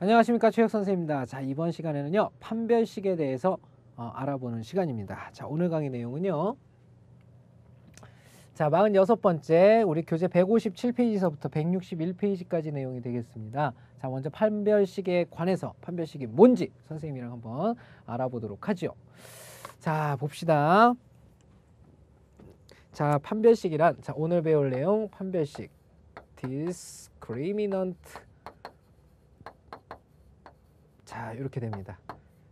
안녕하십니까, 최혁 선생님입니다. 자, 이번 시간에는요, 판별식에 대해서 알아보는 시간입니다. 자, 오늘 강의 내용은요, 자, 46번째 우리 교재 157페이지서부터 161페이지까지 내용이 되겠습니다. 자, 먼저 판별식에 관해서 판별식이 뭔지 선생님이랑 한번 알아보도록 하죠. 자, 봅시다. 자, 판별식이란, 자, 오늘 배울 내용 판별식 discriminant. 자, 이렇게 됩니다.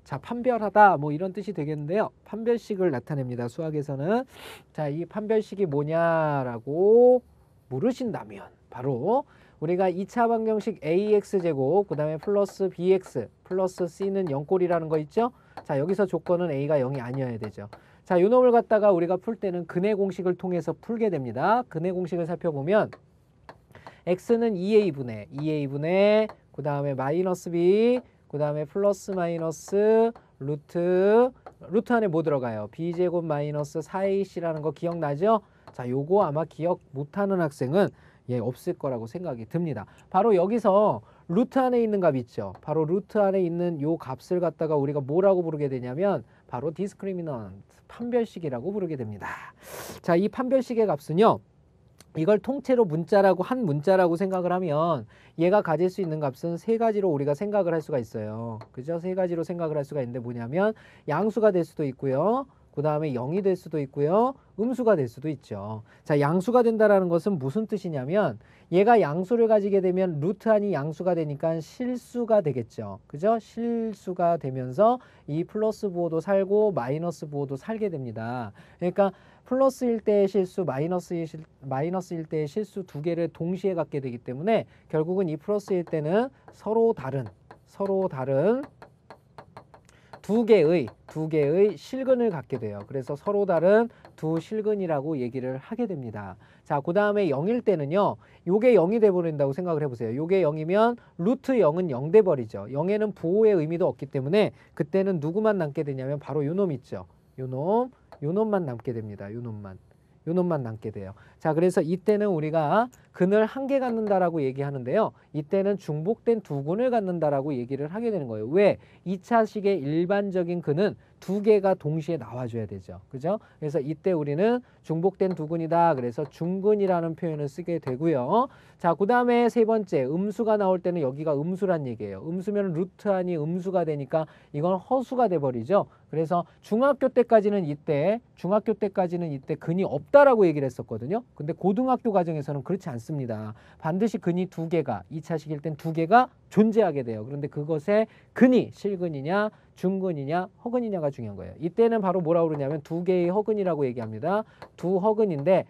자, 판별하다 뭐 이런 뜻이 되겠는데요. 판별식을 나타냅니다. 수학에서는. 자, 이 판별식이 뭐냐라고 물으신다면 바로 우리가 2차 방정식 ax제곱 그 다음에 플러스 bx 플러스 c는 0꼴이라는 거 있죠. 자, 여기서 조건은 a가 0이 아니어야 되죠. 자, 이 놈을 갖다가 우리가 풀 때는 근해 공식을 통해서 풀게 됩니다. 근해 공식을 살펴보면 x는 2a분의 그 다음에 마이너스 b 그 다음에 플러스 마이너스 루트 안에 뭐 들어가요? b제곱 마이너스 4ac라는 거 기억나죠? 자, 요거 아마 기억 못하는 학생은 없을 거라고 생각이 듭니다. 바로 여기서 루트 안에 있는 값 있죠? 바로 루트 안에 있는 요 값을 갖다가 우리가 뭐라고 부르게 되냐면 바로 discriminant, 판별식이라고 부르게 됩니다. 자, 이 판별식의 값은요, 이걸 통째로 문자라고 한 문자라고 생각을 하면 얘가 가질 수 있는 값은 세 가지로 우리가 생각을 할 수가 있어요. 그죠? 세 가지로 생각을 할 수가 있는데 뭐냐면 양수가 될 수도 있고요. 그 다음에 0이 될 수도 있고요. 음수가 될 수도 있죠. 자, 양수가 된다라는 것은 무슨 뜻이냐면 얘가 양수를 가지게 되면 루트 안이 양수가 되니까 실수가 되겠죠. 그죠? 실수가 되면서 이 플러스 부호도 살고 마이너스 부호도 살게 됩니다. 그러니까 플러스일 때의 실수, 마이너스일 때의 실수 두 개를 동시에 갖게 되기 때문에 결국은 이 플러스일 때는 서로 다른 두 개의 실근을 갖게 돼요. 그래서 서로 다른 두 실근이라고 얘기를 하게 됩니다. 자, 그 다음에 0일 때는요, 요게 0이 돼버린다고 생각을 해보세요. 요게 0이면 루트 0은 0 돼버리죠. 0에는 부호의 의미도 없기 때문에 그때는 누구만 남게 되냐면 바로 요 놈 있죠. 요 놈만 남게 됩니다. 요 놈만 남게 돼요. 자, 그래서 이때는 우리가 근을 한 개 갖는다라고 얘기하는데요. 이때는 중복된 두 근을 갖는다라고 얘기를 하게 되는 거예요. 왜? 2차식의 일반적인 근은 두 개가 동시에 나와줘야 되죠. 그죠? 그래서 이때 우리는 중복된 두 근이다. 그래서 중근이라는 표현을 쓰게 되고요. 자, 그 다음에 세 번째, 음수가 나올 때는 여기가 음수란 얘기예요. 음수면 루트 안이 음수가 되니까 이건 허수가 돼버리죠. 그래서 중학교 때까지는 이때 근이 없다라고 얘기를 했었거든요. 근데 고등학교 과정에서는 그렇지 않습니다. 반드시 근이 두 개가, 2차식일 땐 두 개가 존재하게 돼요. 그런데 그것의 근이 실근이냐, 중근이냐, 허근이냐가 중요한 거예요. 이때는 바로 뭐라고 그러냐면 두 개의 허근이라고 얘기합니다. 두 허근인데,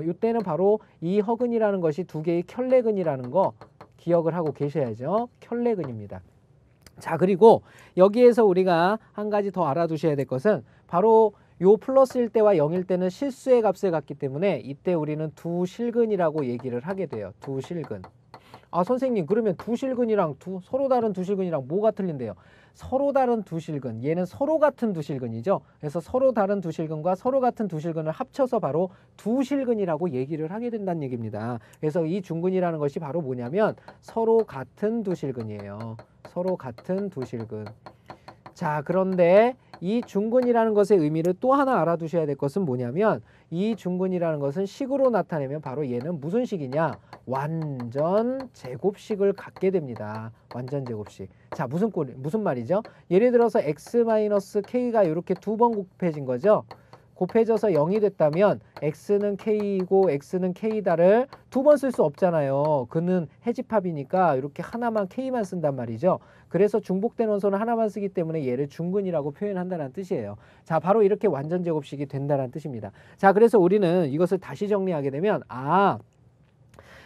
이때는 바로 이 허근이라는 것이 두 개의 켤레근이라는 거 기억을 하고 계셔야죠. 켤레근입니다. 자, 그리고 여기에서 우리가 한 가지 더 알아두셔야 될 것은 바로 요 플러스일 때와 0일 때는 실수의 값을 갖기 때문에 이때 우리는 두 실근이라고 얘기를 하게 돼요. 두 실근. 아, 선생님, 그러면 두 실근이랑 서로 다른 두 실근이랑 뭐가 틀린데요? 서로 다른 두 실근, 얘는 서로 같은 두 실근이죠. 그래서 서로 다른 두 실근과 서로 같은 두 실근을 합쳐서 바로 두 실근이라고 얘기를 하게 된다는 얘기입니다. 그래서 이 중근이라는 것이 바로 뭐냐면 서로 같은 두 실근이에요. 서로 같은 두 실근. 자, 그런데 이 중근이라는 것의 의미를 또 하나 알아두셔야 될 것은 뭐냐면 이 중근이라는 것은 식으로 나타내면 바로 얘는 무슨 식이냐? 완전 제곱식을 갖게 됩니다. 완전 제곱식. 자, 무슨 말이죠? 예를 들어서 x-k가 이렇게 두 번 곱해진 거죠. 곱해져서 0이 됐다면 x는 k이고 x는 k다를 두 번 쓸 수 없잖아요. 그는 해집합이니까 이렇게 하나만 k만 쓴단 말이죠. 그래서 중복된 원소는 하나만 쓰기 때문에 얘를 중근이라고 표현한다는 뜻이에요. 자, 바로 이렇게 완전 제곱식이 된다는 뜻입니다. 자, 그래서 우리는 이것을 다시 정리하게 되면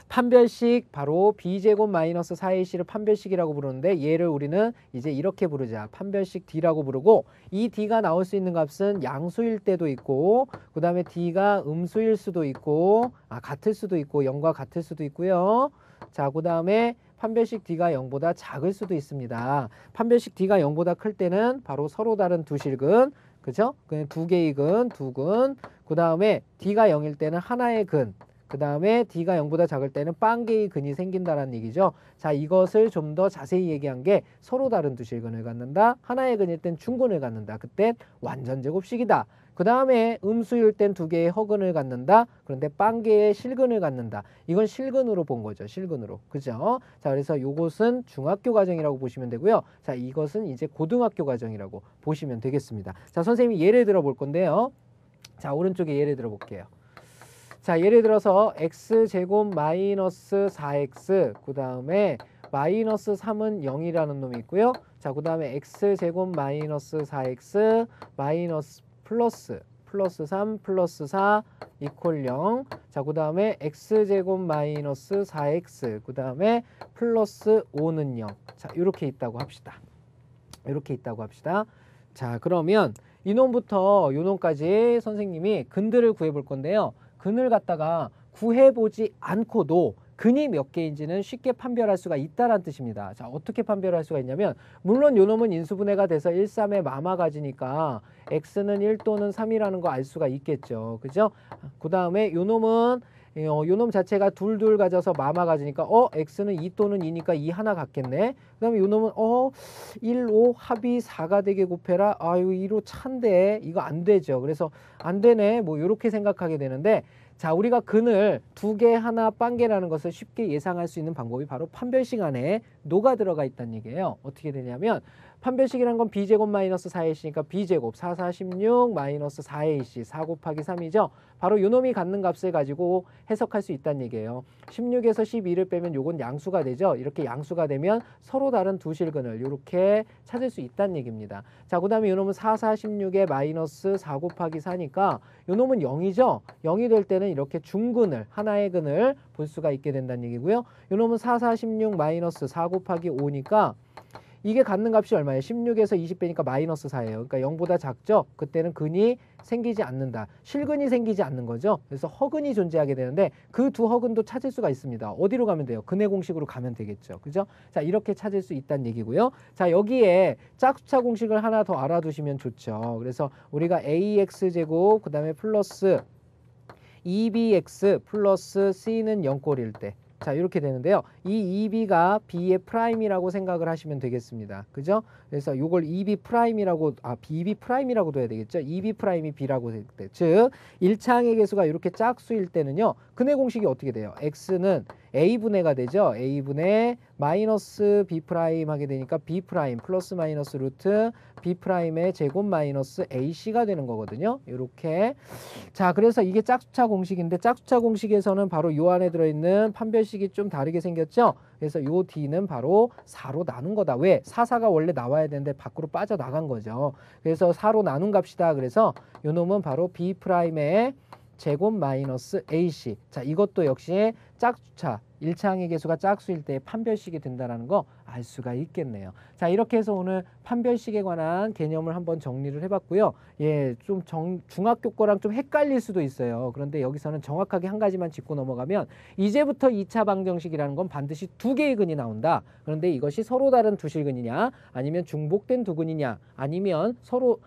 판별식 바로 b제곱 마이너스 4ac를 판별식이라고 부르는데 얘를 우리는 이제 이렇게 부르자. 판별식 d라고 부르고 이 d가 나올 수 있는 값은 양수일 때도 있고 그 다음에 d가 음수일 수도 있고 같을 수도 있고 0과 같을 수도 있고요. 자, 그 다음에 판별식 d가 0보다 작을 수도 있습니다. 판별식 d가 0보다 클 때는 바로 서로 다른 두 실근, 그죠? 그냥 두 개의 근, 두 근. 그 다음에 d가 0일 때는 하나의 근. 그 다음에 D가 0보다 작을 때는 빵 개의 근이 생긴다라는 얘기죠. 자, 이것을 좀 더 자세히 얘기한 게 서로 다른 두 실근을 갖는다. 하나의 근일 땐 중근을 갖는다. 그땐 완전 제곱식이다. 그 다음에 음수일 땐 두 개의 허근을 갖는다. 그런데 빵 개의 실근을 갖는다. 이건 실근으로 본 거죠. 실근으로. 그죠? 자, 그래서 요것은 중학교 과정이라고 보시면 되고요. 자, 이것은 이제 고등학교 과정이라고 보시면 되겠습니다. 자, 선생님이 예를 들어 볼 건데요. 자, 오른쪽에 예를 들어 볼게요. 자, 예를 들어서 x제곱 마이너스 4x 그 다음에 마이너스 3은 0이라는 놈이 있고요. 자, 그 다음에 x제곱 마이너스 4x 마이너스 플러스 3 플러스 4 이퀄 0. 자, 그 다음에 x제곱 마이너스 4x 그 다음에 플러스 5는 0. 자, 이렇게 있다고 합시다. 이렇게 있다고 합시다. 자, 그러면 이놈부터 요놈까지 선생님이 근들을 구해 볼 건데요. 근을 갖다가 구해보지 않고도 근이 몇 개인지는 쉽게 판별할 수가 있다는 뜻입니다. 자, 어떻게 판별할 수가 있냐면 물론 요놈은 인수분해가 돼서 1, 3의 마마 가지니까 x는 1 또는 3이라는 거 알 수가 있겠죠. 그죠? 그 다음에 요놈은 요놈 자체가 둘 가져서 마마 가지니까 x는 2 또는 2니까 2 하나 갖겠네. 그 다음에 요놈은 1, 5 합이 4가 되게 곱해라. 아유 1호 찬데 이거 안 되죠. 그래서 안 되네 뭐 이렇게 생각하게 되는데 자, 우리가 근을 두 개 하나 빵개라는 것을 쉽게 예상할 수 있는 방법이 바로 판별식 안에 노가 들어가 있다는 얘기예요. 어떻게 되냐면 판별식이란 건 b제곱 마이너스 4ac니까 b제곱 4, 4, 16 마이너스 4ac 4 곱하기 3이죠. 바로 요놈이 갖는 값을 가지고 해석할 수 있다는 얘기예요. 16에서 12를 빼면 요건 양수가 되죠. 이렇게 양수가 되면 서로 다른 두 실근을 이렇게 찾을 수 있다는 얘기입니다. 자, 그 다음에 요놈은 4, 4, 16에 마이너스 4 곱하기 4니까 요놈은 0이죠. 0이 될 때는 이렇게 중근을 하나의 근을 볼 수가 있게 된다는 얘기고요. 요놈은 4, 4, 16 마이너스 4 곱하기 5니까 이게 갖는 값이 얼마예요? 16에서 20 빼니까 마이너스 4예요. 그러니까 0보다 작죠? 그때는 근이 생기지 않는다. 실근이 생기지 않는 거죠. 그래서 허근이 존재하게 되는데 그 두 허근도 찾을 수가 있습니다. 어디로 가면 돼요? 근의 공식으로 가면 되겠죠. 그죠? 자, 이렇게 찾을 수 있다는 얘기고요. 자, 여기에 짝수차 공식을 하나 더 알아두시면 좋죠. 그래서 우리가 ax제곱 그 다음에 플러스 2bx 플러스 c는 0꼴일 때 자, 이렇게 되는데요. 이 2b가 b의 프라임이라고 생각을 하시면 되겠습니다. 그죠? 그래서 요걸 2b 프라임이라고 bb 프라임이라고도 해야 되겠죠. 2b 프라임이 b라고 될 때. 즉 1차항의 개수가 이렇게 짝수일 때는요. 근의 공식이 어떻게 돼요? x는 a분의가 되죠. a분의 마이너스 b 프라임 하게 되니까 b 프라임 플러스 마이너스 루트 b 프라임의 제곱 마이너스 ac가 되는 거거든요. 이렇게. 자, 그래서 이게 짝수차 공식인데 짝수차 공식에서는 바로 요 안에 들어있는 판별식이 좀 다르게 생겼죠. 그래서 요 d는 바로 4로 나눈 거다. 왜? 4, 4가 원래 나와야 되는데 밖으로 빠져나간 거죠. 그래서 4로 나눈 값이다. 그래서 요 놈은 바로 b 프라임의 제곱 마이너스 ac. 자, 이것도 역시 짝수차 1차항의 개수가 짝수일 때 판별식이 된다는 거 알 수가 있겠네요. 자, 이렇게 해서 오늘 판별식에 관한 개념을 한번 정리를 해봤고요. 예, 좀 중학교 거랑 좀 헷갈릴 수도 있어요. 그런데 여기서는 정확하게 한 가지만 짚고 넘어가면 이제부터 2차 방정식이라는 건 반드시 두 개의 근이 나온다. 그런데 이것이 서로 다른 두 실근이냐 아니면 중복된 두 근이냐 아니면 서로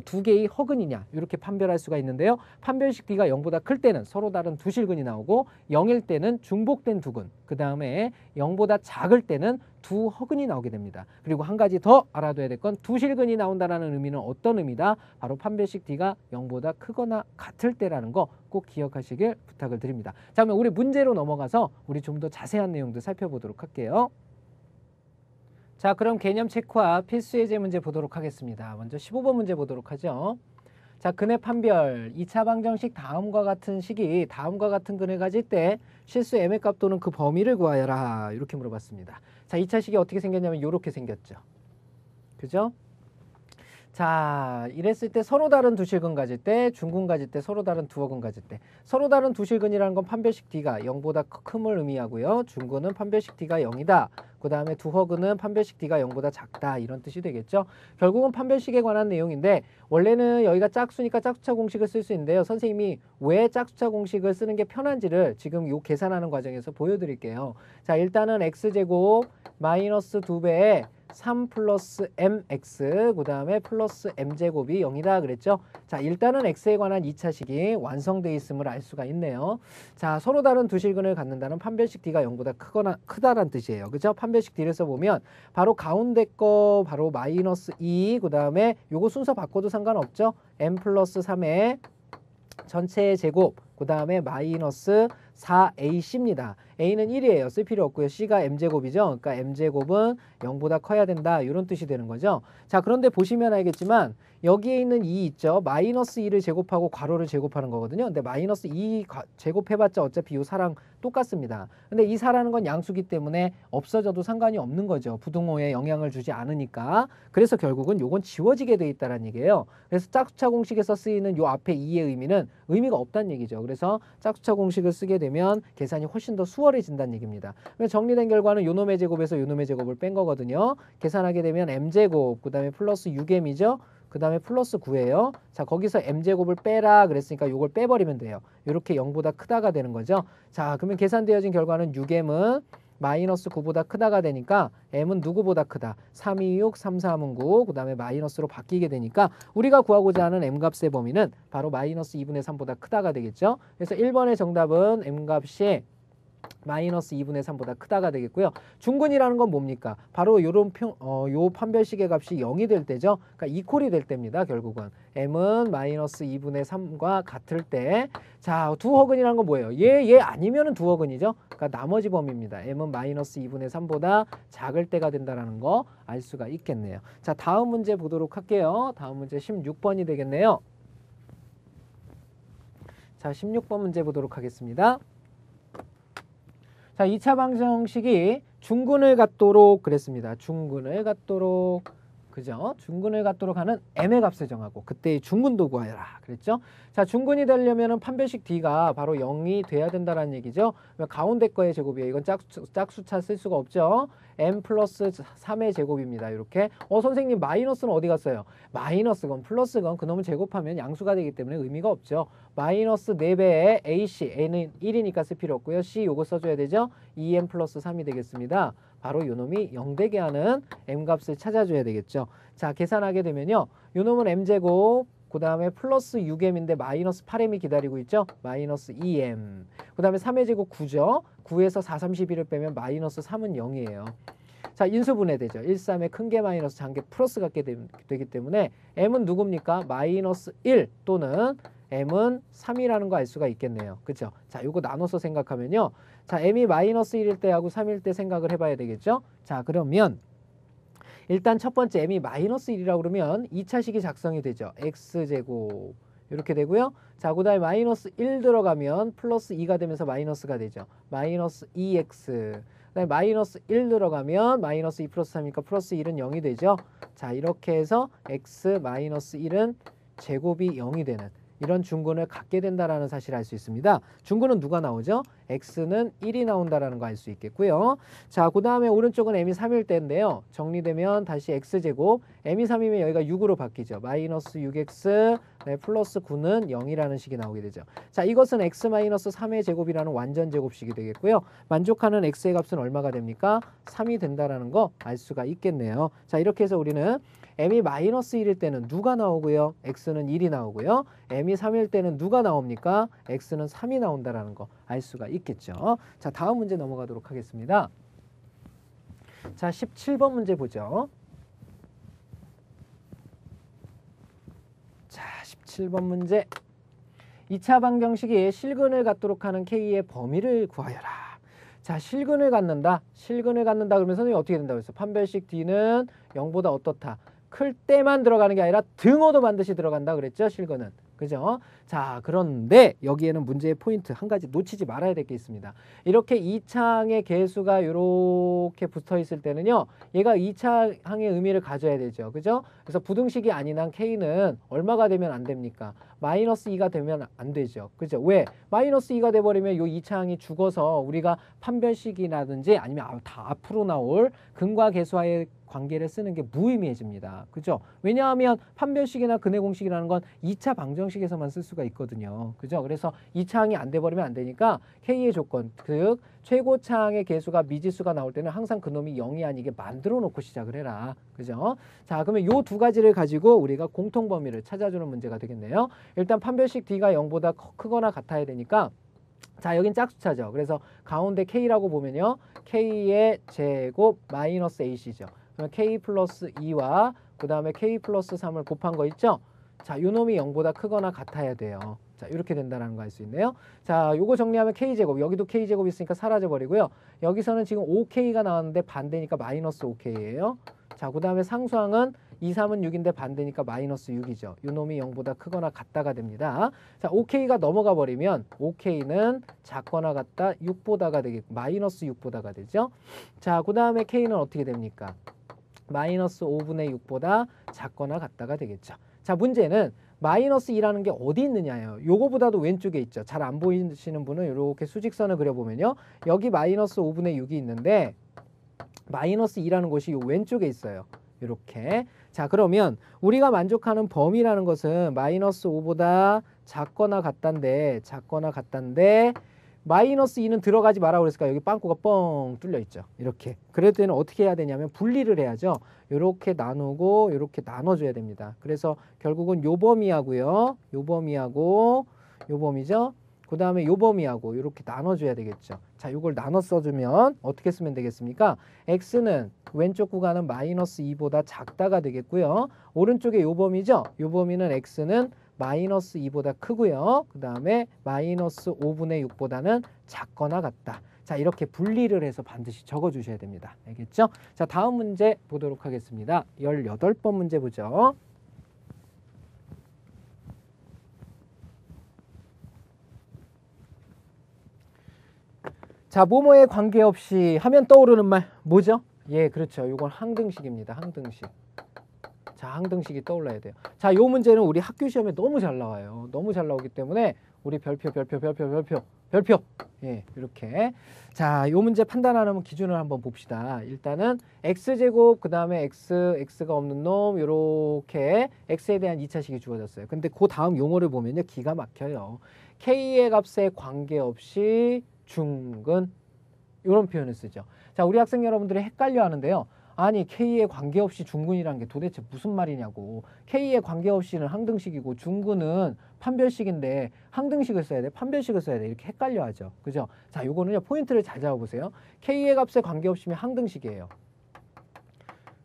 두 개의 허근이냐 이렇게 판별할 수가 있는데요. 판별식 b가 0보다 클 때는 서로 다른 두 실근이 나오고 0일 때는 중복된 두 근, 그 다음에 0보다 작을 때는 두 허근이 나오게 됩니다. 그리고 한 가지 더 알아둬야 될 건 두 실근이 나온다는 의미는 어떤 의미다? 바로 판별식 d가 0보다 크거나 같을 때라는 거 꼭 기억하시길 부탁을 드립니다. 자, 그러면 우리 문제로 넘어가서 우리 좀 더 자세한 내용들 살펴보도록 할게요. 자, 그럼 개념 체크와 필수 예제 문제 보도록 하겠습니다. 먼저 15번 문제 보도록 하죠. 자, 근의 판별 2차 방정식 다음과 같은 식이 다음과 같은 근을 가질 때 실수 m의 값 또는 그 범위를 구하여라. 이렇게 물어봤습니다. 자, 2차 식이 어떻게 생겼냐면 이렇게 생겼죠. 그죠? 자, 이랬을 때 서로 다른 두 실근 가질 때, 중근 가질 때, 서로 다른 두 허근 가질 때. 서로 다른 두 실근이라는 건 판별식 d가 0보다 큼을 의미하고요. 중근은 판별식 d가 0이다. 그 다음에 두 허그는 판별식 D가 0보다 작다 이런 뜻이 되겠죠. 결국은 판별식에 관한 내용인데 원래는 여기가 짝수니까 짝수차 공식을 쓸 수 있는데요. 선생님이 왜 짝수차 공식을 쓰는 게 편한지를 지금 요 계산하는 과정에서 보여드릴게요. 자, 일단은 x제곱 마이너스 2배에 3 플러스 mx 그 다음에 플러스 m제곱이 0이다 그랬죠. 자, 일단은 x에 관한 2차식이 완성되어 있음을 알 수가 있네요. 자, 서로 다른 두 실근을 갖는다는 판별식 D가 0보다 크다란 뜻이에요. 그죠? 판별식 D를 써보면 바로 가운데 거 바로 마이너스 2 그 다음에 요거 순서 바꿔도 상관없죠. m 플러스 3의 전체의 제곱 그 다음에 마이너스 4ac입니다. a는 1이에요. 쓸 필요 없고요. c가 m제곱이죠. 그러니까 m제곱은 0보다 커야 된다. 이런 뜻이 되는 거죠. 자, 그런데 보시면 알겠지만 여기에 있는 2 있죠. 마이너스 2를 제곱하고 괄호를 제곱하는 거거든요. 근데 마이너스 2 제곱해봤자 어차피 이 사랑 똑같습니다. 근데 이 사라는 건 양수기 때문에 없어져도 상관이 없는 거죠. 부등호에 영향을 주지 않으니까. 그래서 결국은 요건 지워지게 돼 있다는 얘기예요. 그래서 짝수차 공식에서 쓰이는 요 앞에 2의 의미는 의미가 없다는 얘기죠. 그래서 짝수차 공식을 쓰게 되면 계산이 훨씬 더 수월해진다는 얘기입니다. 정리된 결과는 요놈의 제곱에서 요놈의 제곱을 뺀 거거든요. 계산하게 되면 m제곱 그 다음에 플러스 6m이죠. 그 다음에 플러스 9예요. 자, 거기서 m제곱을 빼라 그랬으니까 요걸 빼버리면 돼요. 이렇게 0보다 크다가 되는 거죠. 자, 그러면 계산되어진 결과는 6m은 마이너스 9보다 크다가 되니까 m은 누구보다 크다. 3, 2, 6, 3, 3은 9, 그 다음에 마이너스로 바뀌게 되니까 우리가 구하고자 하는 m값의 범위는 바로 마이너스 2분의 3보다 크다가 되겠죠. 그래서 1번의 정답은 m값이 마이너스 2분의 3보다 크다가 되겠고요. 중근이라는 건 뭡니까? 바로 요런 요 판별식의 값이 0이 될 때죠. 그러니까 이퀄이 될 때입니다. 결국은 m은 마이너스 2분의 3과 같을 때, 자, 두 허근이라는 건 뭐예요? 얘 아니면은 두 허근이죠. 그러니까 나머지 범위입니다. m은 마이너스 2분의 3보다 작을 때가 된다라는 거 알 수가 있겠네요. 자, 다음 문제 보도록 할게요. 다음 문제 16번이 되겠네요. 자, 16번 문제 보도록 하겠습니다. 자, 2차 방정식이 중근을 갖도록 그랬습니다. 중근을 갖도록, 그죠? 중근을 갖도록 하는 m의 값을 정하고 그때의 중근도 구하여라 그랬죠? 자, 중근이 되려면은 판별식 D가 바로 0이 돼야 된다는 얘기죠. 가운데 거의 제곱이에요. 이건 짝수차 쓸 수가 없죠. m 플러스 3의 제곱입니다. 이렇게. 선생님 마이너스는 어디 갔어요? 마이너스건 플러스건 그놈을 제곱하면 양수가 되기 때문에 의미가 없죠. 마이너스 4배의 AC, A는 1이니까 쓸 필요 없고요. C 요거 써줘야 되죠. 2m 플러스 3이 되겠습니다. 바로 요놈이 0 되게 하는 m값을 찾아줘야 되겠죠. 자, 계산하게 되면요. 요놈은 m제곱, 그 다음에 플러스 6m인데 마이너스 8m이 기다리고 있죠. 마이너스 2m. 그 다음에 3의 제곱 9죠. 9에서 4, 31을 빼면 마이너스 3은 0이에요. 자, 인수분해되죠. 1, 3의 큰 게 마이너스 작은 게 플러스 같게 되기 때문에 m은 누굽니까? 마이너스 1 또는 m은 3이라는 거 알 수가 있겠네요. 그렇죠? 자, 요거 나눠서 생각하면요. 자, m이 마이너스 1일 때하고 3일 때 생각을 해봐야 되겠죠? 자, 그러면 일단 첫 번째 m이 마이너스 1이라고 그러면 2차식이 작성이 되죠. x제곱 이렇게 되고요. 자, 그 다음에 마이너스 1 들어가면 플러스 2가 되면서 마이너스가 되죠. 마이너스 2x. 그 다음에 마이너스 1 들어가면 마이너스 2 플러스 3이니까 플러스 1은 0이 되죠. 자, 이렇게 해서 x 마이너스 1은 제곱이 0이 되는 이런 중근을 갖게 된다라는 사실을 알 수 있습니다. 중근은 누가 나오죠? x는 1이 나온다라는 거 알 수 있겠고요. 자, 그 다음에 오른쪽은 m이 3일 때인데요. 정리되면 다시 x제곱, m이 3이면 여기가 6으로 바뀌죠. 마이너스 6x, 네, 플러스 9는 0이라는 식이 나오게 되죠. 자, 이것은 x 마이너스 3의 제곱이라는 완전 제곱식이 되겠고요. 만족하는 x의 값은 얼마가 됩니까? 3이 된다라는 거 알 수가 있겠네요. 자, 이렇게 해서 우리는 m이 마이너스 1일 때는 누가 나오고요? x는 1이 나오고요. m이 3일 때는 누가 나옵니까? x는 3이 나온다라는 거 알 수가 있겠죠. 자, 다음 문제 넘어가도록 하겠습니다. 자, 17번 문제 보죠. 자, 17번 문제. 2차 방정식이 실근을 갖도록 하는 k의 범위를 구하여라. 자, 실근을 갖는다. 실근을 갖는다 그러면 선생님이 어떻게 된다고 했어? 판별식 D는 0보다 어떻다? 클 때만 들어가는 게 아니라 등호도 반드시 들어간다 그랬죠? 실근은. 그죠? 자, 그런데 여기에는 문제의 포인트 한 가지 놓치지 말아야 될 게 있습니다. 이렇게 2차항의 개수가 이렇게 붙어 있을 때는요. 얘가 2차항의 의미를 가져야 되죠. 그죠? 그래서 부등식이 아닌 한 K는 얼마가 되면 안 됩니까? 마이너스 2가 되면 안 되죠. 그죠? 왜? 마이너스 2가 돼버리면 이 2차항이 죽어서 우리가 판별식이라든지 아니면 다 앞으로 나올 근과 계수와의 관계를 쓰는 게 무의미해집니다. 그죠? 왜냐하면 판별식이나 근의 공식이라는 건 2차 방정식에서만 쓸 수가 있거든요. 그죠? 그래서 2차항이 안 돼버리면 안 되니까 K의 조건, 즉 최고차항의 개수가 미지수가 나올 때는 항상 그놈이 0이 아니게 만들어 놓고 시작을 해라. 그죠? 자, 그러면 요 두 가지를 가지고 우리가 공통 범위를 찾아주는 문제가 되겠네요. 일단 판별식 D가 0보다 크거나 같아야 되니까 자, 여긴 짝수차죠. 그래서 가운데 K라고 보면요. K의 제곱 마이너스 AC죠. 그러면 K 플러스 2와 그 다음에 K 플러스 3을 곱한 거 있죠? 자, 요 놈이 0보다 크거나 같아야 돼요. 자, 이렇게 된다는 거 알 수 있네요. 자, 요거 정리하면 K제곱, 여기도 K제곱 있으니까 사라져 버리고요. 여기서는 지금 5K가 나왔는데 반대니까 마이너스 5K예요. 자, 그 다음에 상수항은 2, 3은 6인데 반대니까 마이너스 6이죠. 요 놈이 0보다 크거나 같다가 됩니다. 자, 5K가 넘어가 버리면 5K는 작거나 같다 6보다가 되겠고 마이너스 6보다가 되죠. 자, 그 다음에 K는 어떻게 됩니까? 마이너스 5분의 6보다 작거나 같다가 되겠죠. 자, 문제는 마이너스 2라는 게 어디 있느냐예요. 요거보다도 왼쪽에 있죠. 잘 안 보이시는 분은 이렇게 수직선을 그려보면요. 여기 마이너스 5분의 6이 있는데 마이너스 2라는 곳이 요 왼쪽에 있어요. 이렇게. 자, 그러면 우리가 만족하는 범위라는 것은 마이너스 5보다 작거나 같단데 마이너스 2는 들어가지 마라 그랬을까? 여기 빵꾸가 뻥 뚫려 있죠. 이렇게. 그럴 때는 어떻게 해야 되냐면 분리를 해야죠. 이렇게 나누고 이렇게 나눠줘야 됩니다. 그래서 결국은 요 범위하고요. 요 범위하고 요 범위죠. 그 다음에 요 범위하고 이렇게 나눠줘야 되겠죠. 자, 요걸 나눠 써주면 어떻게 쓰면 되겠습니까? x는 왼쪽 구간은 마이너스 2보다 작다가 되겠고요. 오른쪽에 요 범위죠. 요 범위는 x는 마이너스 2보다 크고요. 그 다음에 마이너스 5분의 6보다는 작거나 같다. 자, 이렇게 분리를 해서 반드시 적어주셔야 됩니다. 알겠죠? 자, 다음 문제 보도록 하겠습니다. 18번 문제 보죠. 자, 뭐뭐에 관계없이 하면 떠오르는 말 뭐죠? 예, 그렇죠. 이건 항등식입니다. 항등식. 자, 항등식이 떠올라야 돼요. 자, 요 문제는 우리 학교 시험에 너무 잘 나와요. 너무 잘 나오기 때문에 우리 별표. 예, 이렇게. 자, 요 문제 판단하는 기준을 한번 봅시다. 일단은 x제곱 그 다음에 x가 없는 놈 요렇게 x에 대한 2차식이 주어졌어요. 근데 그 다음 용어를 보면요. 기가 막혀요. k의 값에 관계없이 중근 이런 표현을 쓰죠. 자, 우리 학생 여러분들이 헷갈려 하는데요. 아니, K에 관계없이 중근이라는 게 도대체 무슨 말이냐고. K에 관계없이는 항등식이고 중근은 판별식인데 항등식을 써야 돼? 판별식을 써야 돼? 이렇게 헷갈려 하죠. 그죠? 자, 요거는요. 포인트를 잘 잡아보세요. K의 값에 관계없이면 항등식이에요.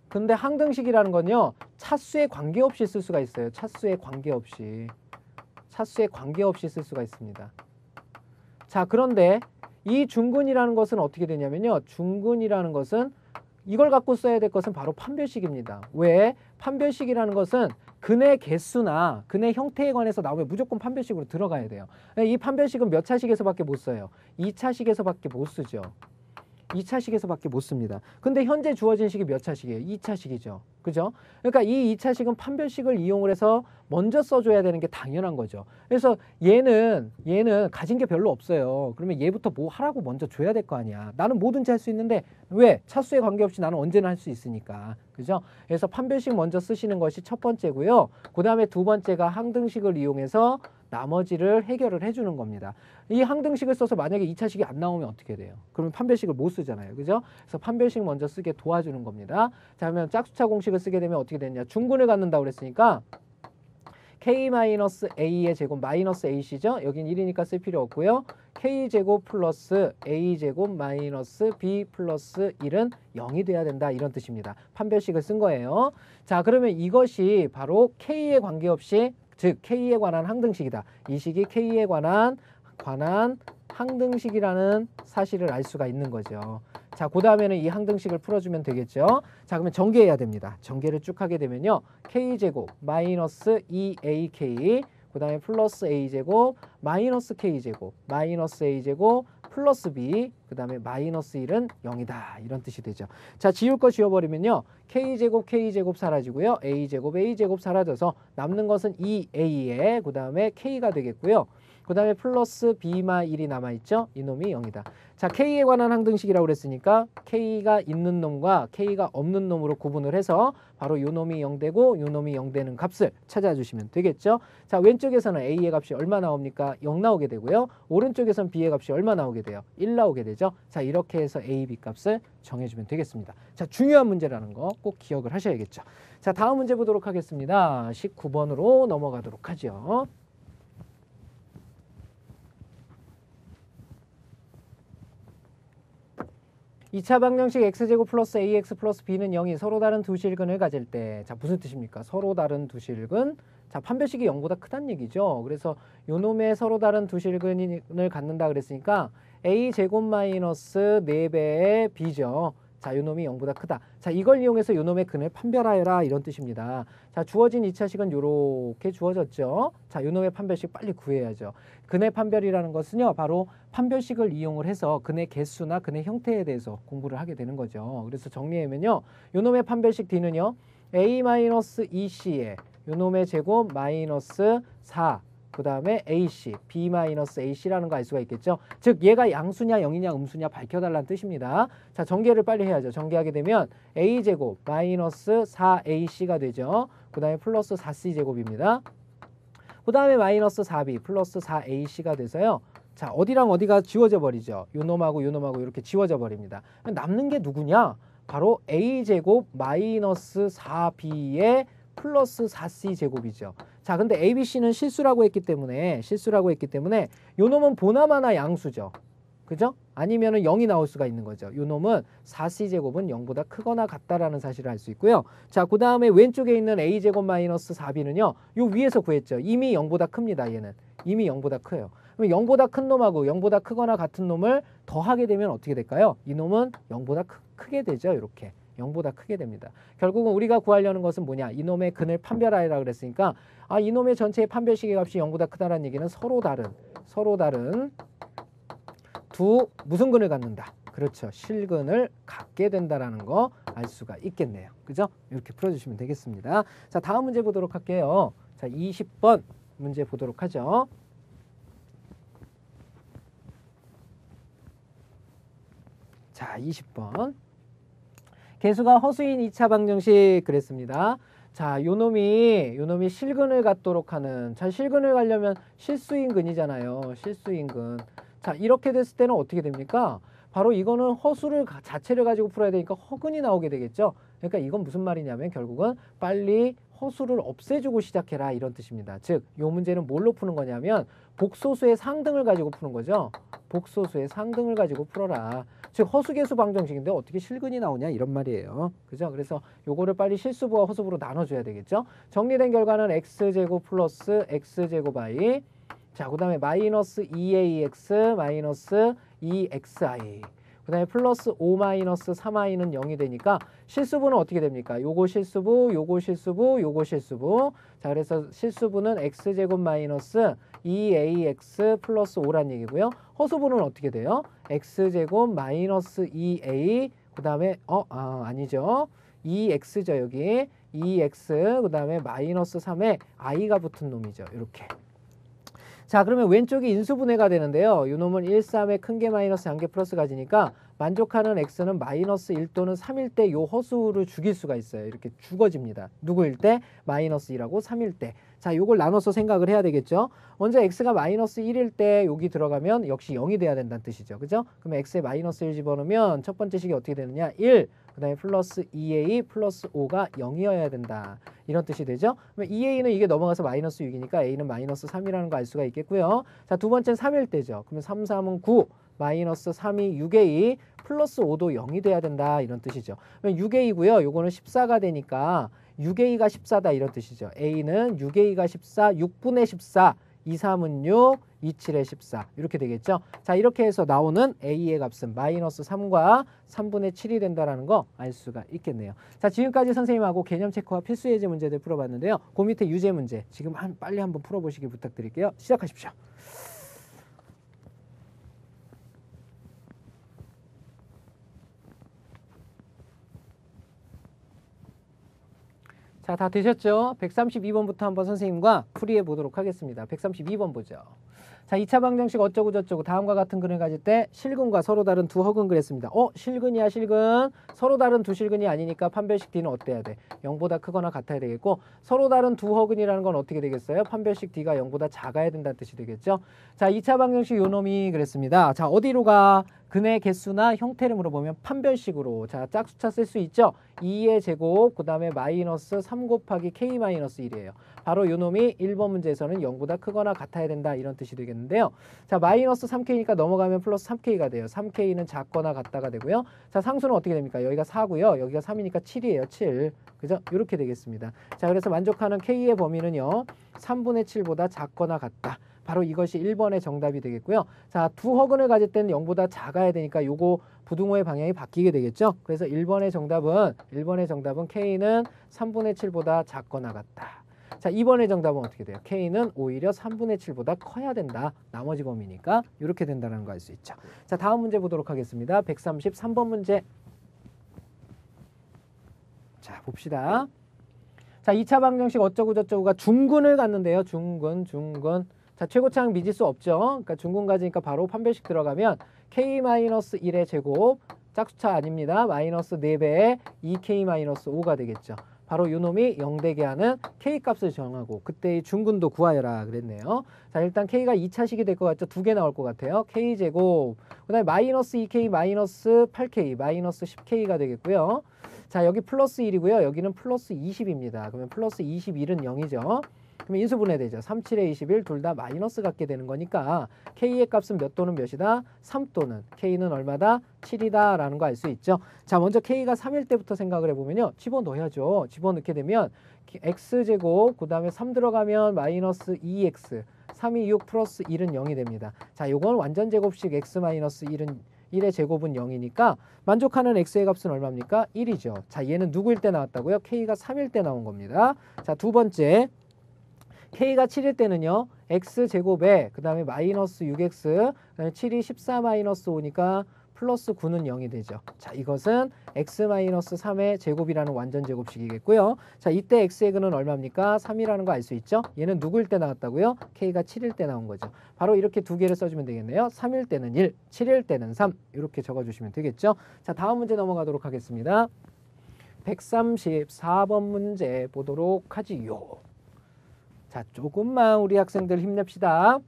근데 항등식이라는 건요. 차수에 관계없이 쓸 수가 있어요. 차수에 관계없이 쓸 수가 있습니다. 자, 그런데 이 중근이라는 것은 어떻게 되냐면요. 중근이라는 것은 이걸 갖고 써야 될 것은 바로 판별식입니다. 왜? 판별식이라는 것은 근의 개수나 근의 형태에 관해서 나오면 무조건 판별식으로 들어가야 돼요. 이 판별식은 몇 차식에서밖에 못 써요? 2차식에서밖에 못 쓰죠. 2차식에서밖에 못 씁니다. 근데 현재 주어진 식이 몇 차식이에요? 2차식이죠. 그죠? 그러니까 이 2차식은 판별식을 이용을 해서 먼저 써줘야 되는 게 당연한 거죠. 그래서 얘는 가진 게 별로 없어요. 그러면 얘부터 뭐 하라고 먼저 줘야 될 거 아니야. 나는 뭐든지 할 수 있는데 왜? 차수에 관계없이 나는 언제나 할 수 있으니까. 그죠? 그래서 판별식 먼저 쓰시는 것이 첫 번째고요. 그 다음에 두 번째가 항등식을 이용해서 나머지를 해결을 해주는 겁니다. 이 항등식을 써서 만약에 2차식이 안 나오면 어떻게 돼요? 그러면 판별식을 못 쓰잖아요. 그죠? 그래서 판별식 먼저 쓰게 도와주는 겁니다. 자, 그러면 짝수차 공식을 쓰게 되면 어떻게 되냐? 중근을 갖는다고 그랬으니까 k-a의 제곱 마이너스 ac죠? 여긴 1이니까 쓸 필요 없고요. k제곱 플러스 a제곱 마이너스 b 플러스 1은 0이 돼야 된다. 이런 뜻입니다. 판별식을 쓴 거예요. 자, 그러면 이것이 바로 k에 관계없이 즉 K에 관한 항등식이다. 이 식이 K에 관한 항등식이라는 사실을 알 수가 있는 거죠. 자, 그 다음에는 이 항등식을 풀어주면 되겠죠. 자, 그러면 전개해야 됩니다. 전개를 쭉 하게 되면요. K제곱 마이너스 2AK 그 다음에 플러스 a제곱 마이너스 k제곱 마이너스 a제곱 플러스 b 그 다음에 마이너스 1은 0이다 이런 뜻이 되죠. 자, 지울 거 지워버리면요 k제곱 사라지고요 a제곱 사라져서 남는 것은 2a에 그 다음에 k가 되겠고요. 그 다음에 플러스 b마 1이 남아있죠. 이놈이 0이다. 자, k에 관한 항등식이라고 그랬으니까 k가 있는 놈과 k가 없는 놈으로 구분을 해서 바로 요놈이 0되고 요놈이 0되는 값을 찾아주시면 되겠죠. 자, 왼쪽에서는 a의 값이 얼마 나옵니까? 0 나오게 되고요. 오른쪽에서는 b의 값이 얼마 나오게 돼요? 1 나오게 되죠. 자, 이렇게 해서 a, b 값을 정해주면 되겠습니다. 자, 중요한 문제라는 거 꼭 기억을 하셔야겠죠. 자, 다음 문제 보도록 하겠습니다. 19번으로 넘어가도록 하죠. 이 차 방정식 x제곱 플러스 ax 플러스 b는 0이 서로 다른 두 실근을 가질 때, 자, 무슨 뜻입니까? 서로 다른 두 실근. 자, 판별식이 0보다 크다는 얘기죠. 그래서 요놈의 서로 다른 두 실근을 갖는다 그랬으니까 a제곱 마이너스 4배의 b죠. 자, 요놈이 0보다 크다. 자, 이걸 이용해서 요놈의 근을 판별하여라 이런 뜻입니다. 자, 주어진 2차식은 요렇게 주어졌죠. 자, 요놈의 판별식 빨리 구해야죠. 근의 판별이라는 것은요, 바로 판별식을 이용을 해서 근의 개수나 근의 형태에 대해서 공부를 하게 되는 거죠. 그래서 정리하면요, 요놈의 판별식 D는요, a-2c에 요놈의 제곱 마이너스 4, 그 다음에 AC, B-AC라는 거 알 수가 있겠죠. 즉 얘가 양수냐 0이냐 음수냐 밝혀달라는 뜻입니다. 자, 전개를 빨리 해야죠. 전개하게 되면 A제곱 마이너스 4AC가 되죠. 그 다음에 플러스 4C제곱입니다. 그 다음에 마이너스 4B 플러스 4AC가 돼서요. 자, 어디랑 어디가 지워져 버리죠. 요놈하고 요놈하고 이렇게 지워져 버립니다. 남는 게 누구냐? 바로 A제곱 마이너스 4B의 플러스 4C제곱이죠. 자, 근데 ABC는 실수라고 했기 때문에 요놈은 보나마나 양수죠. 그죠? 아니면은 0이 나올 수가 있는 거죠. 요놈은 4C제곱은 0보다 크거나 같다라는 사실을 알 수 있고요. 자, 그 다음에 왼쪽에 있는 A제곱 마이너스 4B는요. 요 위에서 구했죠. 이미 0보다 큽니다. 얘는. 이미 0보다 커요. 그럼 0보다 큰 놈하고 0보다 크거나 같은 놈을 더하게 되면 어떻게 될까요? 이 놈은 0보다 크게 되죠. 이렇게. 0보다 크게 됩니다. 결국은 우리가 구하려는 것은 뭐냐? 이놈의 근을 판별하여라 그랬으니까 이놈의 전체의 판별식의 값이 0보다 크다는 얘기는 서로 다른 두 무슨 근을 갖는다. 그렇죠. 실근을 갖게 된다라는 거 알 수가 있겠네요. 그죠? 이렇게 풀어주시면 되겠습니다. 자, 다음 문제 보도록 할게요. 자, 20번 문제 보도록 하죠. 자, 20번. 개수가 허수인 2차 방정식 그랬습니다. 자, 요놈이 실근을 갖도록 하는, 자, 실근을 갖려면 실수인근이잖아요. 실수인근. 자, 이렇게 됐을 때는 어떻게 됩니까? 바로 이거는 허수를 자체를 가지고 풀어야 되니까 허근이 나오게 되겠죠. 그러니까 이건 무슨 말이냐면 결국은 빨리 허수를 없애주고 시작해라 이런 뜻입니다. 즉, 이 문제는 뭘로 푸는 거냐면 복소수의 상등을 가지고 푸는 거죠. 복소수의 상등을 가지고 풀어라. 즉, 허수계수 방정식인데 어떻게 실근이 나오냐 이런 말이에요. 그죠? 그래서 요거를 빨리 실수부와 허수부로 나눠줘야 되겠죠. 정리된 결과는 x제곱 플러스 x제곱 i, 자, 그 다음에 마이너스 2ax 마이너스 2xi, 그 다음에 플러스 5 마이너스 3i는 0이 되니까 실수부는 어떻게 됩니까? 요거 실수부, 요거 실수부, 요거 실수부. 자, 그래서 실수부는 x제곱 마이너스 2ax 플러스 5란 얘기고요. 허수부는 어떻게 돼요? x제곱 마이너스 2a, 그 다음에 아니죠. 2x죠. 여기 2x, 그 다음에 마이너스 3에 i가 붙은 놈이죠. 이렇게. 자, 그러면 왼쪽이 인수분해가 되는데요. 이 놈은 1, 3에 큰 게 마이너스 1개 플러스 가지니까 만족하는 x는 마이너스 1 또는 3일 때 요 허수를 죽일 수가 있어요. 이렇게 죽어집니다. 누구일 때? 마이너스 1하고 3일 때. 자, 요걸 나눠서 생각을 해야 되겠죠. 먼저 x가 마이너스 1일 때 여기 들어가면 역시 0이 돼야 된다는 뜻이죠. 그죠? 그러면 x에 마이너스 1 집어넣으면 첫 번째 식이 어떻게 되느냐? 1, 그 다음에 플러스 2a 플러스 5가 0이어야 된다. 이런 뜻이 되죠. 그러면 2a는 이게 넘어가서 마이너스 6이니까 a는 마이너스 3이라는 거 알 수가 있겠고요. 자, 두 번째는 3일 때죠. 그러면 3, 3은 9, 마이너스 3이 6a, 플러스 5도 0이 돼야 된다. 이런 뜻이죠. 그러면 6a고요. 요거는 14가 되니까 6a가 14다 이런 뜻이죠. a는 6a가 14, 6분의 14 2, 3은 6, 2, 7에 14 이렇게 되겠죠. 자, 이렇게 해서 나오는 A의 값은 마이너스 3과 3분의 7이 된다는 거 알 수가 있겠네요. 자, 지금까지 선생님하고 개념 체크와 필수 예제 문제들 풀어봤는데요. 그 밑에 유제 문제 지금 빨리 한번 풀어보시길 부탁드릴게요. 시작하십시오. 자, 다 되셨죠? 132번부터 한번 선생님과 풀이해 보도록 하겠습니다. 132번 보죠. 자, 2차 방정식 어쩌고 저쩌고 다음과 같은 근을 가질 때 실근과 서로 다른 두 허근 그랬습니다. 실근이야 실근. 서로 다른 두 실근이 아니니까 판별식 D는 어때야 돼? 0보다 크거나 같아야 되겠고, 서로 다른 두 허근이라는 건 어떻게 되겠어요? 판별식 D가 0보다 작아야 된다는 뜻이 되겠죠. 자, 2차 방정식 요 놈이 그랬습니다. 자, 어디로 가? 근의 개수나 형태를 물어보면 판별식으로. 자, 짝수차 쓸 수 있죠? 2의 제곱 그 다음에 마이너스 3 곱하기 k 마이너스 1이에요. 바로 요 놈이 1번 문제에서는 0보다 크거나 같아야 된다 이런 뜻이 되겠는데요. 자, 마이너스 3k니까 넘어가면 플러스 3k가 돼요. 3k는 작거나 같다가 되고요. 자, 상수는 어떻게 됩니까? 여기가 4고요. 여기가 3이니까 7이에요. 7. 그죠? 이렇게 되겠습니다. 자, 그래서 만족하는 k의 범위는요. 3분의 7보다 작거나 같다. 바로 이것이 1번의 정답이 되겠고요. 자, 두 허근을 가질 때는 0보다 작아야 되니까 요거 부등호의 방향이 바뀌게 되겠죠. 그래서 1번의 정답은 K는 3분의 7보다 작거나 같다. 자, 2번의 정답은 어떻게 돼요? K는 오히려 3분의 7보다 커야 된다. 나머지 범위니까 이렇게 된다는 거 알 수 있죠. 자, 다음 문제 보도록 하겠습니다. 133번 문제. 자, 봅시다. 자, 2차 방정식 어쩌고 저쩌고가 중근을 갖는데요. 중근. 자, 최고차항 미지수 없죠. 그러니까 중근 가지니까 바로 판별식 들어가면 k-1의 제곱, 짝수차 아닙니다. 마이너스 4배에 2k-5가 되겠죠. 바로 요 놈이 0되게 하는 k값을 정하고 그때의 중근도 구하여라 그랬네요. 자, 일단 k가 2차식이 될 것 같죠. 두 개 나올 것 같아요. k제곱, 그 다음에 마이너스 2k, 마이너스 8k, 마이너스 10k가 되겠고요. 자, 여기 플러스 1이고요. 여기는 플러스 20입니다. 그러면 플러스 21은 0이죠. 그러면 인수분해되죠. 3, 7에 21 둘 다 마이너스 같게 되는 거니까 k의 값은 몇 또는 몇이다? 3 또는 k는 얼마다? 7이다 라는 거 알 수 있죠. 자, 먼저 k가 3일 때부터 생각을 해보면요. 집어넣어야죠. 집어넣게 되면 x제곱 그 다음에 3 들어가면 마이너스 2x 3이 6 플러스 1은 0이 됩니다. 자, 요건 완전 제곱식 x 마이너스 1은 1의 제곱은 0이니까 만족하는 x의 값은 얼마입니까? 1이죠. 자, 얘는 누구일 때 나왔다고요? k가 3일 때 나온 겁니다. 자, 두 번째 k가 7일 때는요. x제곱에 그 다음에 마이너스 6x 그 다음에 7이 14 마이너스 5니까 플러스 9는 0이 되죠. 자, 이것은 x 마이너스 3의 제곱이라는 완전 제곱식이겠고요. 자, 이때 x의 근은 얼마입니까? 3이라는 거 알 수 있죠. 얘는 누구일 때 나왔다고요? k가 7일 때 나온 거죠. 바로 이렇게 두 개를 써주면 되겠네요. 3일 때는 1, 7일 때는 3 이렇게 적어주시면 되겠죠. 자, 다음 문제 넘어가도록 하겠습니다. 134번 문제 보도록 하지요. 자, 조금만 우리 학생들 힘냅시다.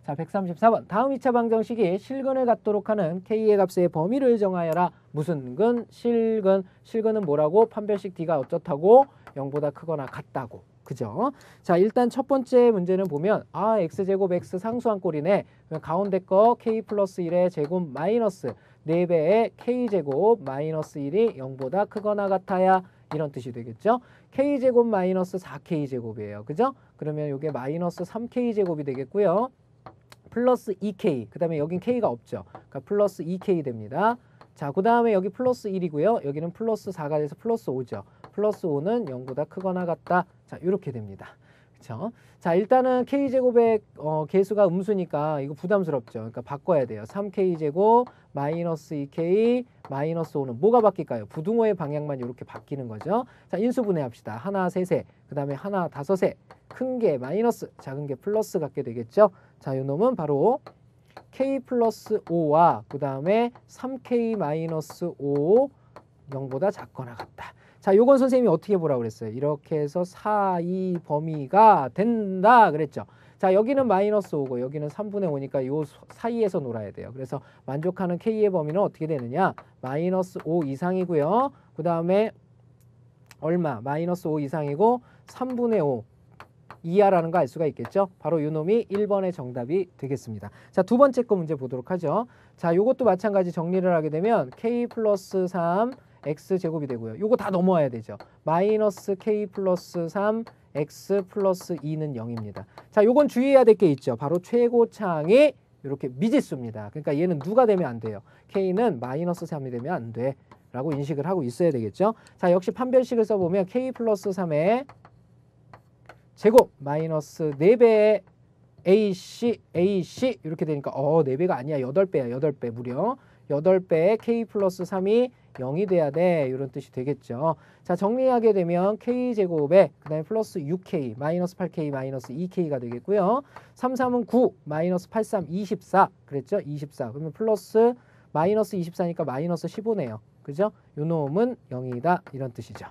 자, 134번. 다음 2차 방정식이 실근을 갖도록 하는 k의 값의 범위를 정하여라. 무슨 근? 실근. 실근은 뭐라고? 판별식 D가 어떻다고? 0보다 크거나 같다고. 그죠? 자, 일단 첫 번째 문제는 보면 x제곱 x 상수한 꼴이네. 가운데 거 k 플러스 1의 제곱 마이너스 4배의 k제곱 마이너스 1이 0보다 크거나 같아야 이런 뜻이 되겠죠. k제곱 마이너스 4k제곱이에요. 그죠? 그러면 이게 마이너스 3k제곱이 되겠고요. 플러스 2k, 그 다음에 여긴 k가 없죠. 그러니까 플러스 2k 됩니다. 자, 그 다음에 여기 플러스 1이고요. 여기는 플러스 4가 돼서 플러스 5죠. 플러스 5는 0보다 크거나 같다. 자, 이렇게 됩니다. 그렇죠? 자, 일단은 k제곱의 개수가 음수니까 이거 부담스럽죠. 그러니까 바꿔야 돼요. 3k제곱 마이너스 2k 마이너스 5는 뭐가 바뀔까요? 부등호의 방향만 이렇게 바뀌는 거죠. 자, 인수분해합시다. 하나 셋에 그 다음에 하나 다섯에 큰 게 마이너스 작은 게 플러스 같게 되겠죠. 자, 요 놈은 바로 k 플러스 5와 그 다음에 3k 마이너스 5 0보다 작거나 같다. 자, 요건 선생님이 어떻게 보라고 그랬어요? 이렇게 해서 사이 범위가 된다 그랬죠. 자, 여기는 마이너스 5고 여기는 3분의 5니까 요 사이에서 놀아야 돼요. 그래서 만족하는 k의 범위는 어떻게 되느냐? 마이너스 5 이상이고요. 그 다음에 얼마? 마이너스 5 이상이고 3분의 5 이하라는 거 알 수가 있겠죠. 바로 요 놈이 1번의 정답이 되겠습니다. 자, 두 번째 거 문제 보도록 하죠. 자, 요것도 마찬가지 정리를 하게 되면 k 플러스 3 x제곱이 되고요. 요거 다 넘어와야 되죠. 마이너스 k 플러스 3 x 플러스 2는 0입니다. 자, 요건 주의해야 될 게 있죠. 바로 최고차항이 이렇게 미지수입니다. 그러니까 얘는 누가 되면 안 돼요. k는 마이너스 3이 되면 안 돼. 라고 인식을 하고 있어야 되겠죠. 자, 역시 판별식을 써보면 k 플러스 3의 제곱 마이너스 4배의 ac 이렇게 되니까 4배가 아니야. 8배야. 8배 무려. 8배의 k 플러스 3이 0이 돼야 돼. 이런 뜻이 되겠죠. 자, 정리하게 되면 k제곱에 그 다음에 플러스 6k 마이너스 8k 마이너스 2k가 되겠고요. 3, 3은 9 마이너스 8, 3 24 그랬죠. 24 그러면 플러스 마이너스 24니까 마이너스 15네요. 그죠? 요 놈은 0이다 이런 뜻이죠.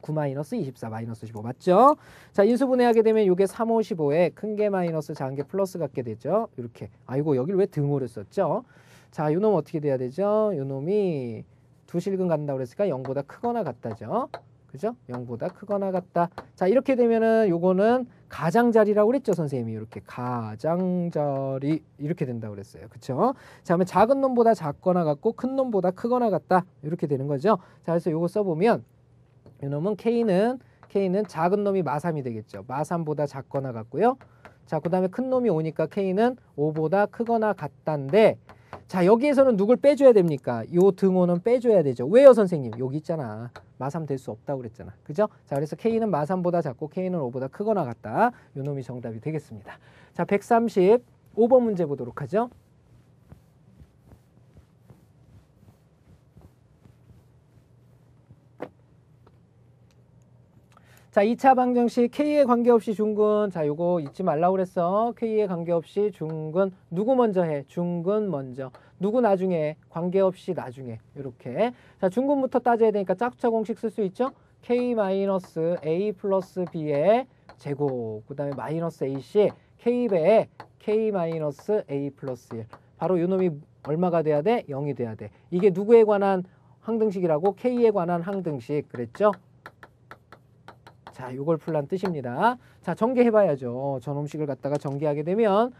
9 마이너스 24 마이너스 15 맞죠? 자, 인수분해하게 되면 요게 3, 5, 15에 큰 게 마이너스 작은 게 플러스 같게 되죠. 이렇게. 아이고 여기를 왜 등호를 썼죠? 자, 요 놈 어떻게 돼야 되죠? 요 놈이 두 실근 간다고 그랬으니까 0보다 크거나 같다죠. 그죠? 0보다 크거나 같다. 자, 이렇게 되면은 요거는 가장자리라고 그랬죠, 선생님이. 이렇게 가장자리 이렇게 된다고 그랬어요. 그쵸? 자, 그러면 작은 놈보다 작거나 같고 큰 놈보다 크거나 같다. 이렇게 되는 거죠. 자, 그래서 요거 써보면 요 놈은 K는 작은 놈이 마3이 되겠죠. 마3보다 작거나 같고요. 자, 그 다음에 큰 놈이 5니까 K는 5보다 크거나 같다인데 자, 여기에서는 누굴 빼줘야 됩니까? 요 등호는 빼줘야 되죠. 왜요, 선생님? 여기 있잖아. 마3 될 수 없다고 그랬잖아. 그죠? 자, 그래서 K는 마3보다 작고 K는 5보다 크거나 같다. 요 놈이 정답이 되겠습니다. 자, 135번 문제 보도록 하죠. 자, 2차 방정식 K에 관계없이 중근. 자, 요거 잊지 말라고 그랬어. K에 관계없이 중근. 누구 먼저 해? 중근 먼저. 누구 나중에? 관계없이 나중에. 이렇게. 자, 중근부터 따져야 되니까 짝수차 공식 쓸 수 있죠? K-A 플러스 B의 제곱. 그 다음에 마이너스 AC. K배에 K-A 플러스 1. 바로 요 놈이 얼마가 돼야 돼? 0이 돼야 돼. 이게 누구에 관한 항등식이라고? K에 관한 항등식. 그랬죠? 자, 요걸 풀란 뜻입니다. 자, 전개해봐야죠. 저놈식을 갖다가 전개하게 되면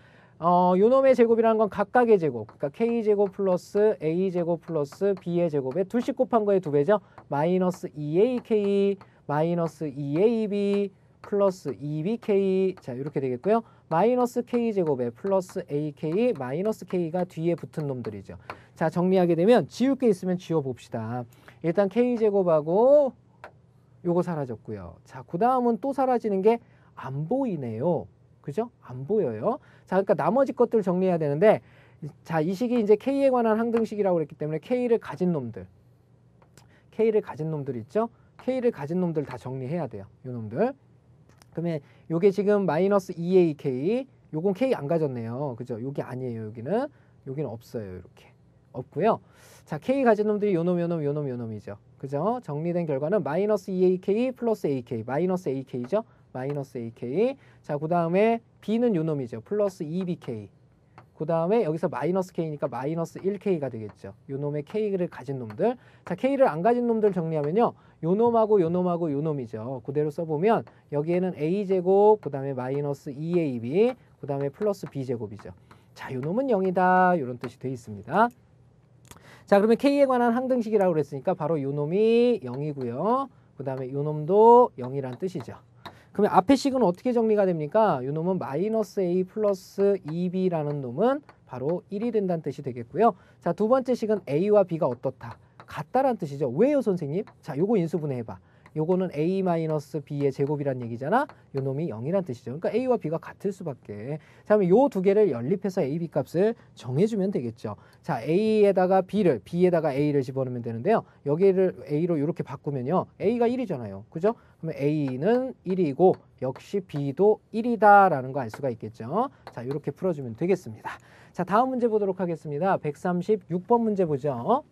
요 놈의 제곱이라는 건 각각의 제곱. 그러니까 K제곱 플러스 A제곱 플러스 B의 제곱에 둘씩 곱한 거의 2배죠. 마이너스 2AK 마이너스 2AB 플러스 2BK 자, 이렇게 되겠고요. 마이너스 K제곱에 플러스 AK 마이너스 K가 뒤에 붙은 놈들이죠. 자, 정리하게 되면 지울 게 있으면 지워봅시다. 일단 K제곱하고 요거 사라졌고요. 자, 그 다음은 또 사라지는 게 안 보이네요. 그죠? 안 보여요. 자, 그러니까 나머지 것들 정리해야 되는데 자, 이 식이 이제 K에 관한 항등식이라고 그랬기 때문에 K를 가진 놈들 있죠? K를 가진 놈들 다 정리해야 돼요. 요 놈들. 그러면 요게 지금 마이너스 2AK 요건 K 안 가졌네요. 그죠? 요게 아니에요. 여기는 없어요. 이렇게. 없고요. 자, K 가진 놈들이 요놈이죠. 그죠? 정리된 결과는 마이너스 2AK 플러스 AK 마이너스 AK죠? 마이너스 AK. 자, 그 다음에 B는 요놈이죠. 플러스 2BK. 그 다음에 여기서 마이너스 K니까 마이너스 1K가 되겠죠. 요놈의 K를 가진 놈들. 자, K를 안 가진 놈들 정리하면요. 요놈하고 요놈이죠. 그대로 써보면 여기에는 A제곱, 그 다음에 마이너스 2AB, 그 다음에 플러스 B제곱이죠. 자, 요놈은 0이다. 이런 뜻이 되어 있습니다. 자, 그러면 K에 관한 항등식이라고 그랬으니까 바로 요놈이 0이고요. 그 다음에 요놈도 0이란 뜻이죠. 그러면 앞의 식은 어떻게 정리가 됩니까? 요놈은 마이너스 A 플러스 2B라는 놈은 바로 1이 된다는 뜻이 되겠고요. 자, 두 번째 식은 A와 B가 어떻다? 같다란 뜻이죠. 왜요, 선생님? 자, 요거 인수분해해봐. 요거는 A 마이너스 B의 제곱이란 얘기잖아. 요 놈이 0이란 뜻이죠. 그러니까 A와 B가 같을 수밖에. 자, 그러면 요 두 개를 연립해서 A, B 값을 정해주면 되겠죠. 자, A에다가 B를, B에다가 A를 집어넣으면 되는데요. 여기를 A로 이렇게 바꾸면요. A가 1이잖아요. 그죠? 그러면 A는 1이고 역시 B도 1이다라는 거 알 수가 있겠죠. 자, 이렇게 풀어주면 되겠습니다. 자, 다음 문제 보도록 하겠습니다. 136번 문제 보죠.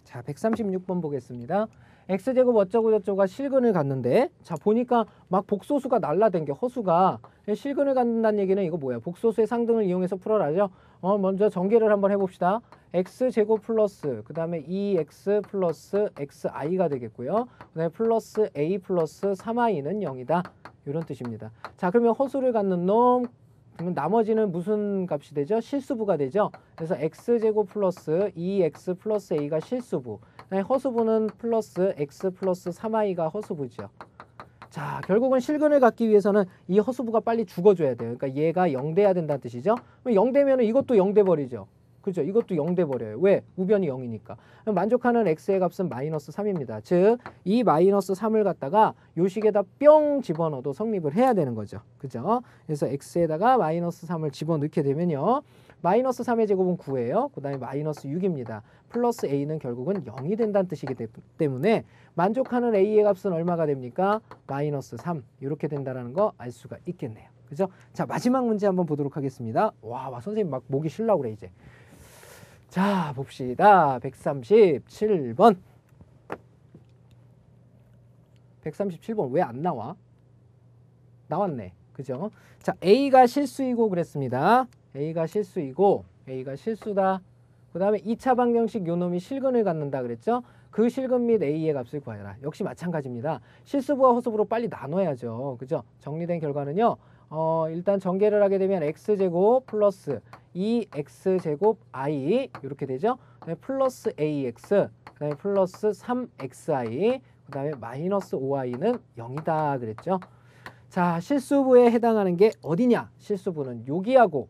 자, 136번 보겠습니다. X제곱 어쩌고 저쩌고가 실근을 갖는데 자, 보니까 막 복소수가 날라댕겨. 허수가 실근을 갖는다는 얘기는 이거 뭐야? 복소수의 상등을 이용해서 풀어라죠. 먼저 전개를 한번 해봅시다. X제곱 플러스 그 다음에 2X 플러스 XI가 되겠고요. 그 다음에 플러스 A 플러스 3I는 0이다. 이런 뜻입니다. 자, 그러면 허수를 갖는 놈 그러면 나머지는 무슨 값이 되죠? 실수부가 되죠. 그래서 x제곱 플러스 2x 플러스 a가 실수부. 허수부는 플러스 x 플러스 3i가 허수부죠. 자, 결국은 실근을 갖기 위해서는 이 허수부가 빨리 죽어줘야 돼요. 그러니까 얘가 0 돼야 된다는 뜻이죠. 0 되면 이것도 0 돼 버리죠. 그죠? 이것도 0 돼 버려요. 왜? 우변이 0이니까. 만족하는 x의 값은 마이너스 3입니다. 즉, 이 마이너스 3을 갖다가 요 식에다 뿅 집어넣어도 성립을 해야 되는 거죠. 그죠? 그래서 x에다가 마이너스 3을 집어넣게 되면요. 마이너스 3의 제곱은 9예요. 그 다음에 마이너스 6입니다. 플러스 a는 결국은 0이 된다는 뜻이기 때문에 만족하는 a의 값은 얼마가 됩니까? 마이너스 3 이렇게 된다는 거 알 수가 있겠네요. 그죠? 자, 마지막 문제 한번 보도록 하겠습니다. 와, 선생님 막 목이 쉬려고 그래 이제. 자, 봅시다. 137번. 137번 왜 안 나와? 나왔네. 그죠? 자, A가 실수이고 그랬습니다. A가 실수이고 A가 실수다. 그 다음에 2차 방정식 요놈이 실근을 갖는다 그랬죠? 그 실근 및 A의 값을 구하라. 역시 마찬가지입니다. 실수부와 허수부로 빨리 나눠야죠. 그죠? 정리된 결과는요. 일단 전개를 하게 되면 x제곱 플러스 2x제곱 i 이렇게 되죠. 플러스 ax, 그다음에 플러스 3xi, 그다음에 마이너스 5i는 0이다 그랬죠. 자, 실수부에 해당하는 게 어디냐? 실수부는 여기하고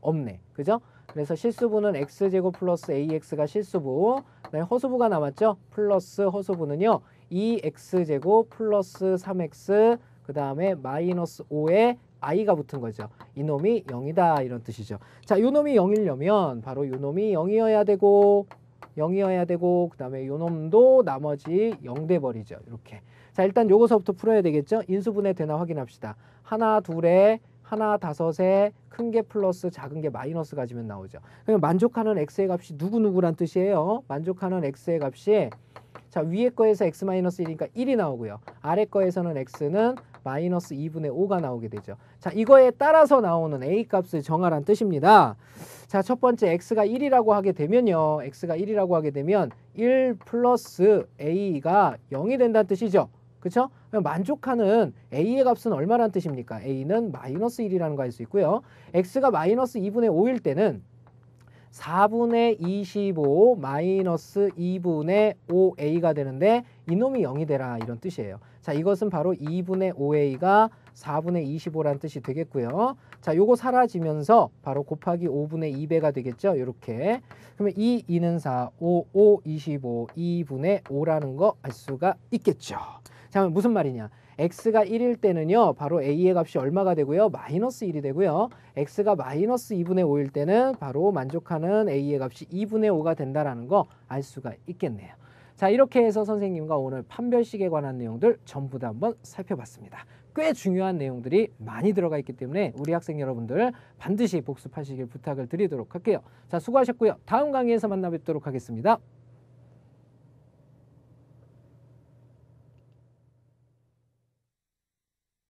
없네. 그죠? 그래서 실수부는 x제곱 플러스 ax가 실수부, 그다음에 허수부가 남았죠. 플러스 허수부는요. 2x제곱 플러스 3x 그 다음에 마이너스 5에 i가 붙은 거죠. 이놈이 0이다 이런 뜻이죠. 자, 요놈이 0이려면 바로 요놈이 0이어야 되고 그 다음에 요놈도 나머지 0 돼버리죠. 이렇게. 자, 일단 요거서부터 풀어야 되겠죠. 인수분해 되나 확인합시다. 하나 둘에 하나 다섯에 큰 게 플러스 작은 게 마이너스 가지면 나오죠. 그러면 만족하는 x의 값이 누구누구란 뜻이에요. 만족하는 x의 값이 자, 위에 거에서 x-1이니까 1이 나오고요. 아래 거에서는 x는 마이너스 2분의 5가 나오게 되죠. 자, 이거에 따라서 나오는 a 값을 정하란 뜻입니다. 자, 첫 번째 x가 1이라고 하게 되면요. x가 1이라고 하게 되면 1 플러스 a가 0이 된다는 뜻이죠. 그렇죠? 만족하는 a의 값은 얼마란 뜻입니까? a는 마이너스 1이라는 거 알 수 있고요. x가 마이너스 2분의 5일 때는 4분의 25 마이너스 2분의 5a가 되는데 이놈이 0이 되라 이런 뜻이에요. 자, 이것은 바로 2분의 5a가 4분의 25라는 뜻이 되겠고요. 자, 요거 사라지면서 바로 곱하기 5분의 2배가 되겠죠. 이렇게. 그러면 2는 4, 5, 25, 2분의 5라는 거 알 수가 있겠죠. 자, 무슨 말이냐? x가 1일 때는요. 바로 a의 값이 얼마가 되고요? 마이너스 1이 되고요. x가 마이너스 2분의 5일 때는 바로 만족하는 a의 값이 2분의 5가 된다는 거 알 수가 있겠네요. 자, 이렇게 해서 선생님과 오늘 판별식에 관한 내용들 전부 다 한번 살펴봤습니다. 꽤 중요한 내용들이 많이 들어가 있기 때문에 우리 학생 여러분들 반드시 복습하시길 부탁을 드리도록 할게요. 자, 수고하셨고요. 다음 강의에서 만나 뵙도록 하겠습니다.